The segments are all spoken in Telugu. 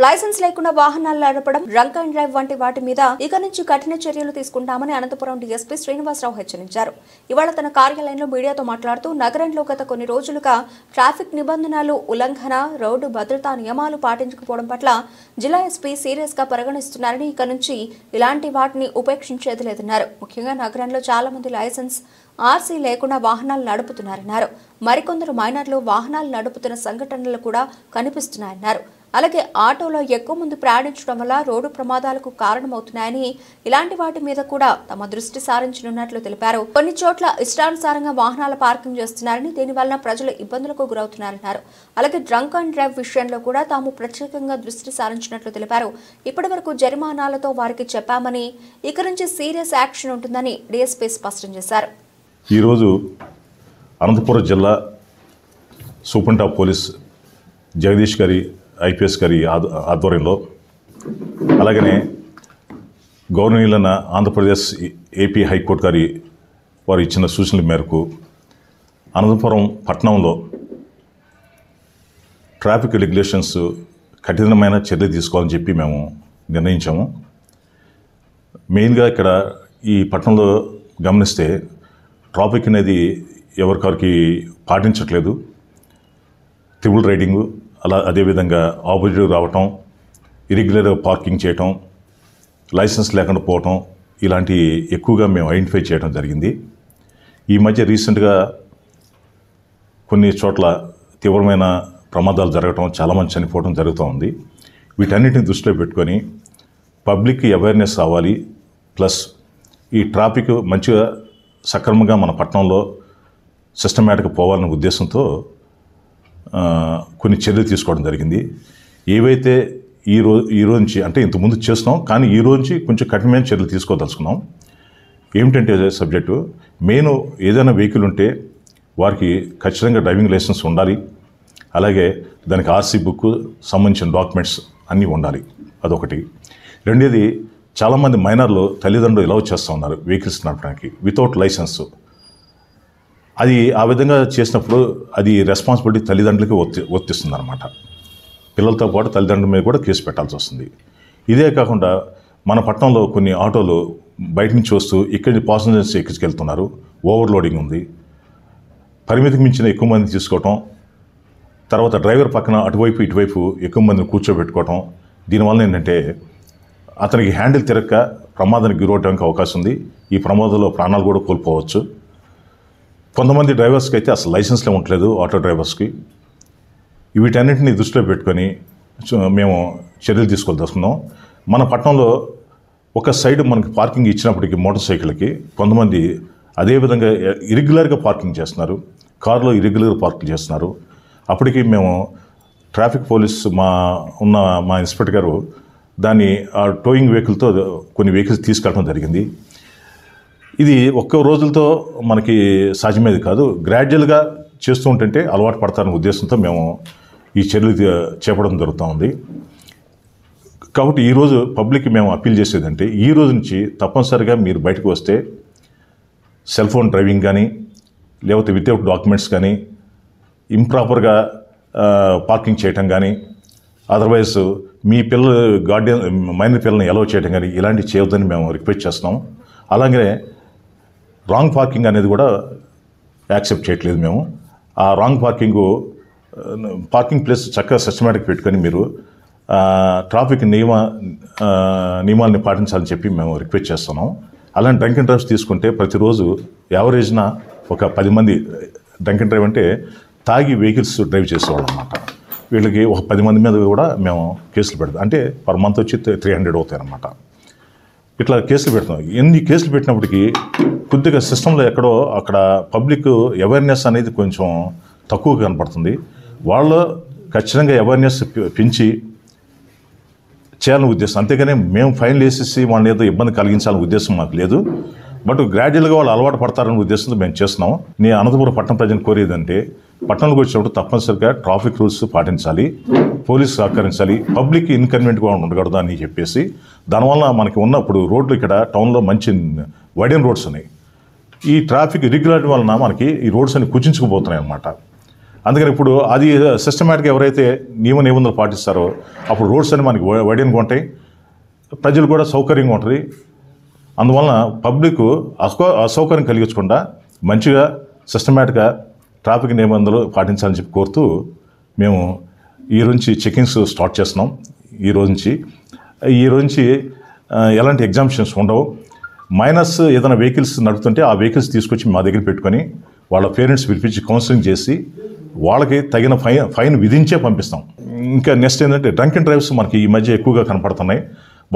లైసెన్స్ లేకుండా వాహనాలు నడపడం, డ్రంక్ అండ్ డ్రైవ్ వంటి వాటి మీద ఇక నుంచి కఠిన చర్యలు తీసుకుంటామని అనంతపురం డీఎస్పీ శ్రీనివాసరావు హెచ్చరించారు. ఇవాళ తన కార్యాలయంలో మీడియాతో మాట్లాడుతూ నగరంలో గత కొన్ని రోజులుగా ట్రాఫిక్ నిబంధనలు ఉల్లంఘన, రోడ్డు భద్రతా నియమాలు పాటించకపోవడం పట్ల జిల్లా ఎస్పీ సీరియస్ గా పరిగణిస్తున్నారని, ఇక నుంచి ఇలాంటి వాటిని ఉపేక్షించేది లేదన్నారు. ముఖ్యంగా నగరంలో చాలా మంది లైసెన్స్, ఆర్సీ లేకుండా వాహనాలు నడుపుతున్నారన్నారు. మరికొందరు మైనర్లు వాహనాలు నడుపుతున్న సంఘటనలు కూడా కనిపిస్తున్నాయన్నారు. అలాగే ఆటోలో ఎక్కువ మంది ప్రయాణించడం వల్ల రోడ్డు ప్రమాదాలకు కారణమవుతున్నాయని, ఇలాంటి వాటి మీద కూడా తమ దృష్టి సారించనున్నట్లు తెలిపారు. కొన్ని చోట్ల ఇష్టానుసారంగా వాహనాల పార్కింగ్ చేస్తున్నారని, దీనివల్ల ప్రజలు ఇబ్బందులకు గురవుతున్నారన్నారు. అలాగే డ్రంక్ అండ్ డ్రైవ్ విషయంలో కూడా తాము ప్రత్యేకంగా దృష్టి సారించినట్లు తెలిపారు. ఇప్పటి వరకు జరిమానాలతో వారికి చెప్పామని, ఇక నుంచి సీరియస్ యాక్షన్ ఉంటుందని డీఎస్పీ స్పష్టం చేశారు. ఈరోజు అనంతపురం జిల్లా సూపరింటెండెంట్ ఆఫ్ పోలీస్ జగదీష్ గారి ఐపీఎస్ గారి ఆధ్వర్యంలో, అలాగనే గవర్నర్లైన ఆంధ్రప్రదేశ్ ఏపీ హైకోర్టు గారి వారు ఇచ్చిన సూచనల మేరకు అనంతపురం పట్టణంలో ట్రాఫిక్ రెగ్యులేషన్స్ కఠినమైన చర్యలు తీసుకోవాలని చెప్పి మేము నిర్ణయించాము. మెయిన్గా ఇక్కడ ఈ పట్టణంలో గమనిస్తే ట్రాఫిక్ అనేది ఎవరికారికి పాటించట్లేదు. ట్రిపుల్ రైడింగు, అదేవిధంగా ఆపోజిట్ రావటం, ఇరెగ్యులర్ పార్కింగ్ చేయటం, లైసెన్స్ లేకుండా పోవటం, ఇలాంటి ఎక్కువగా మేము ఐడెంటిఫై చేయడం జరిగింది. ఈ మధ్య రీసెంట్గా కొన్ని చోట్ల తీవ్రమైన ప్రమాదాలు జరగటం, చాలామంది చనిపోవడం జరుగుతూ ఉంది. వీటన్నిటిని దృష్టిలో పెట్టుకొని పబ్లిక్కి అవేర్నెస్ రావాలి, ప్లస్ ఈ ట్రాఫిక్ మంచిగా సక్రమంగా మన పట్టణంలో సిస్టమేటిక్గా పోవాలనే ఉద్దేశంతో కొన్ని చర్యలు తీసుకోవడం జరిగింది. ఏవైతే ఈ రోజు నుంచి, అంటే ఇంతకుముందు చేస్తున్నాం కానీ ఈ రోజు నుంచి కొంచెం కఠినమైన చర్యలు తీసుకోదలుచుకున్నాం. ఏమిటంటే సబ్జెక్టు మెయిన్, ఏదైనా వెహికల్ ఉంటే వారికి ఖచ్చితంగా డ్రైవింగ్ లైసెన్స్ ఉండాలి. అలాగే దానికి ఆర్సీ బుక్ సంబంధించిన డాక్యుమెంట్స్ అన్నీ ఉండాలి. అదొకటి. రెండోది, చాలామంది మైనర్లు తల్లిదండ్రులు ఎలా చేస్తూ ఉన్నారు వెహికల్స్ నడపడానికి వితౌట్ లైసెన్స్. అది ఆ విధంగా చేసినప్పుడు అది రెస్పాన్సిబిలిటీ తల్లిదండ్రులకి వర్తిస్తుంది అన్నమాట. పిల్లలతో పాటు తల్లిదండ్రుల మీద కూడా కేసు పెట్టాల్సి వస్తుంది. ఇదే కాకుండా మన పట్టణంలో కొన్ని ఆటోలు బయట నుంచి వస్తూ ఇక్కడి పాసెంజర్స్ ఎక్కించుకెళ్తున్నారు. ఓవర్లోడింగ్ ఉంది. పరిమితికి మించిన ఎక్కువ మంది తీసుకోవటం, తర్వాత డ్రైవర్ పక్కన అటువైపు ఇటువైపు ఎక్కువ మందిని కూర్చోబెట్టుకోవటం. దీనివల్ల ఏంటంటే అతనికి హ్యాండిల్ తిరక్క ప్రమాదానికి గురవడానికి అవకాశం ఉంది. ఈ ప్రమాదంలో ప్రాణాలు కూడా కోల్పోవచ్చు. కొంతమంది డ్రైవర్స్కి అయితే అసలు లైసెన్స్లే ఉండలేదు, ఆటో డ్రైవర్స్కి. వీటన్నింటినీ దృష్టిలో పెట్టుకొని మేము చర్యలు తీసుకోదలుచుకున్నాం. మన పట్టణంలో ఒక సైడ్ మనకి పార్కింగ్ ఇచ్చినప్పటికీ మోటార్ సైకిల్కి కొంతమంది అదేవిధంగా ఇరెగ్యులర్గా పార్కింగ్ చేస్తున్నారు, కారులో ఇరెగ్యులర్గా పార్కింగ్ చేస్తున్నారు. అప్పటికి మేము ట్రాఫిక్ పోలీస్ మా ఇన్స్పెక్టర్ గారు దాన్ని ఆ టోయింగ్ వెహికల్తో కొన్ని వెహికల్స్ తీసుకెళ్ళడం జరిగింది. ఇది ఒక్క రోజులతో మనకి సాధ్యమేది కాదు. గ్రాడ్యువల్గా చేస్తూ ఉంటుంటే అలవాటు పడతారనే ఉద్దేశంతో మేము ఈ చర్యలు చేపట్టడం జరుగుతూ ఉంది. కాబట్టి ఈరోజు పబ్లిక్కి మేము అప్పీల్ చేసేదంటే, ఈ రోజు నుంచి తప్పనిసరిగా మీరు బయటకు వస్తే సెల్ ఫోన్ డ్రైవింగ్ కానీ, లేకపోతే వితౌట్ డాక్యుమెంట్స్ కానీ, ఇంప్రాపర్గా పార్కింగ్ చేయటం కానీ, అదర్వైజ్ మీ మైనర్ పిల్లల్ని అలౌ చేయడం కానీ ఇలాంటివి చేయొద్దని మేము రిక్వెస్ట్ చేస్తున్నాం. అలాగే రాంగ్ పార్కింగ్ అనేది కూడా యాక్సెప్ట్ చేయట్లేదు మేము. ఆ రాంగ్ పార్కింగ్ ప్లేస్ చక్కగా సిస్టమేటిక్ పెట్టుకొని మీరు ట్రాఫిక్ నియమాలని పాటించాలని చెప్పి మేము రిక్వెస్ట్ చేస్తున్నాం. అలాంటి డ్రంక్ అండ్ డ్రైవ్స్ తీసుకుంటే ప్రతిరోజు యావరేజ్న ఒక 10 మంది డ్రంక్ అండ్ డ్రైవ్ అంటే తాగి వెహికల్స్ డ్రైవ్ చేసేవాళ్ళు అన్నమాట. వీళ్ళకి ఒక 10 మంది మీద కూడా మేము కేసులు పెడతాం. అంటే పర్ మంత్ వచ్చి 300 అవుతాయి అన్నమాట. ఇట్లా కేసులు పెడుతున్నాం. ఎన్ని కేసులు పెట్టినప్పటికీ కొద్దిగా సిస్టంలో ఎక్కడో అక్కడ పబ్లిక్ అవేర్నెస్ అనేది కొంచెం తక్కువ కనపడుతుంది. వాళ్ళు ఖచ్చితంగా అవేర్నెస్ పెంచి చేయాలని ఉద్దేశం. అంతేగాని మేము ఫైన్లు వేసేసి వాళ్ళని ఏదో ఇబ్బంది కలిగించాలనే ఉద్దేశం మాకు లేదు. బట్ గ్రాడ్యువల్గా వాళ్ళు అలవాటు పడతారనే ఉద్దేశంతో మేము చేస్తున్నాం. నేను అనంతపురం పట్టణ ప్రజలను కోరేదంటే, పట్టణంలోకి వచ్చినప్పుడు తప్పనిసరిగా ట్రాఫిక్ రూల్స్ పాటించాలి, పోలీసు సహకరించాలి, పబ్లిక్ ఇన్కన్వీనియంట్గా ఉండకూడదు అని చెప్పేసి. దానివల్ల మనకి ఉన్నప్పుడు రోడ్లు ఇక్కడ టౌన్లో మంచి వైడెన్ రోడ్స్ ఉన్నాయి. ఈ ట్రాఫిక్ ఇర్రెగ్యులారిటీ వలన మనకి ఈ రోడ్స్ అన్ని కుచించుకుపోతున్నాయి అన్నమాట. అందుకని ఇప్పుడు అది సిస్టమేటిక్గా ఎవరైతే నియమ నిబంధనలు పాటిస్తారో అప్పుడు రోడ్స్ అని మనకి వైడెన్గా ఉంటాయి, ప్రజలు కూడా సౌకర్యంగా ఉంటుంది. అందువలన పబ్లిక్ అసౌకర్యం కలిగించకుండా మంచిగా సిస్టమేటిక్గా ట్రాఫిక్ నిబంధనలు పాటించాలని చెప్పి కోరుతూ మేము ఈ రోజు చెకింగ్స్ స్టార్ట్ చేస్తున్నాం. ఈ రోజు నుంచి ఎలాంటి ఎగ్జామ్షన్స్ ఉండవు. మైనస్ ఏదైనా వెహికల్స్ నడుపుతుంటే ఆ వెహికల్స్ తీసుకొచ్చి మా దగ్గర పెట్టుకొని వాళ్ళ పేరెంట్స్ పిలిపించి కౌన్సిలింగ్ చేసి వాళ్ళకి తగిన ఫైన్ విధించే పంపిస్తాం. ఇంకా నెక్స్ట్ ఏంటంటే డ్రంక్ అండ్ డ్రైవ్స్ మనకి ఈ మధ్య ఎక్కువగా కనపడుతున్నాయి.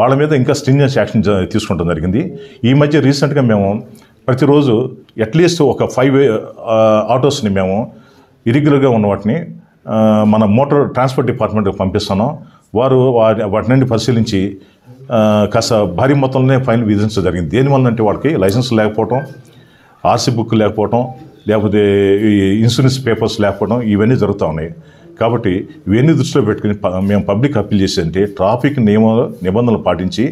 వాళ్ళ మీద ఇంకా స్ట్రింజెన్స్ యాక్షన్ తీసుకుంటాం జరిగింది. ఈ మధ్య రీసెంట్గా మేము ప్రతిరోజు అట్లీస్ట్ ఒక 5 ఆటోస్ని మేము ఇరెగ్యులర్గా ఉన్న వాటిని మన మోటార్ ట్రాన్స్పోర్ట్ డిపార్ట్మెంట్కి పంపిస్తున్నాం. వారు వాటి నుండి పరిశీలించి కాస్త భారీ మొత్తంలోనే ఫైన్ విధించడం జరిగింది. దేనివల్ల అంటే వాళ్ళకి లైసెన్స్ లేకపోవటం, ఆర్సీ బుక్ లేకపోవటం, లేకపోతే ఈ ఇన్సూరెన్స్ పేపర్స్ లేకపోవడం ఇవన్నీ జరుగుతూ ఉన్నాయి. కాబట్టి ఇవన్నీ దృష్టిలో పెట్టుకుని మేము పబ్లిక్ అప్పీల్ చేసేదంటే ట్రాఫిక్ నిబంధనలు పాటించి